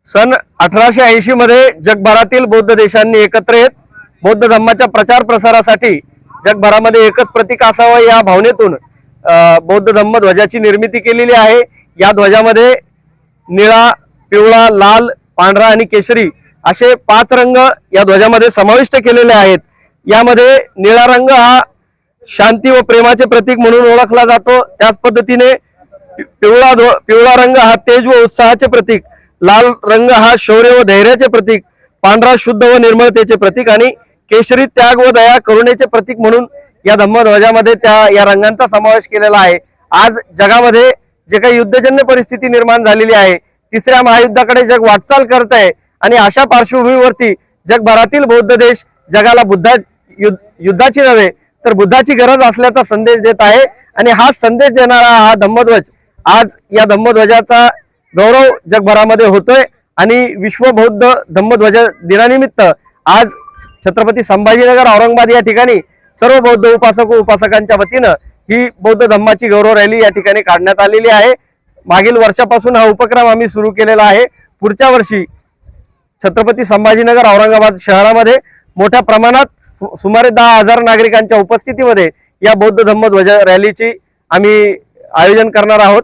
सन 1880 मध्ये जगभरातील बौद्ध देशांनी एकत्र येत बौद्ध धम्माच्या प्रचार प्रसारासाठी जगभरामध्ये एकच प्रतीक असावं या भावनेतून बौद्ध धम्म ध्वजाची निर्मिती केलेली आहे। या ध्वजामध्ये निळा, पिवळा, लाल, पांढरा आणि केशरी असे 5 रंग या ध्वजामध्ये समाविष्ट केलेले आहेत। यामध्ये निळा रंग हा शांती व प्रेमाचे प्रतीक म्हणून ओळखला जातो। त्याच पद्धतीने पिवळा रंग हा तेज व उत्साहाचे प्रतीक, लाल रंग हा शौर्य व धैर्याचे प्रतीक, पांढरा शुद्ध व निर्मळतेचे प्रतीक आणि केशरी त्याग व दया करुणेचे प्रतीक म्हणून या धम्मध्वजामध्ये या रंगांचा समावेश केलेला आहे। आज जगामध्ये जे काही युद्धजन्य परिस्थिती निर्माण झालेली आहे, 3ऱ्या महायुद्धाकडे जग वाटचाल करत आहे आणि अशा पार्श्वभूमीवरती जगभरातील बौद्ध देश जगाला युद्धाची नव्हे तर बुद्धाची गरज असल्याचा संदेश देत आहे आणि हा संदेश देणारा हा धम्मध्वज आज या धम्मध्वजाचा गौरव जगभरामध्ये होतोय आणि विश्व बौद्ध धम्मध्वज दिनानिमित्त आज छत्रपती संभाजीनगर औरंगाबाद या ठिकाणी सर्व बौद्ध उपासक व उपासकांच्या वतीनं ही बौद्ध धम्माची गौरव रॅली या ठिकाणी काढण्यात आलेली आहे। मागील वर्षापासून हा उपक्रम आम्ही सुरू केलेला आहे। पुढच्या वर्षी छत्रपती संभाजीनगर औरंगाबाद शहरामध्ये मोठ्या प्रमाणात सुमारे 10,000 नागरिकांच्या उपस्थितीमध्ये या बौद्ध धम्म ध्वज रॅलीची आम्ही आयोजन करणार आहोत।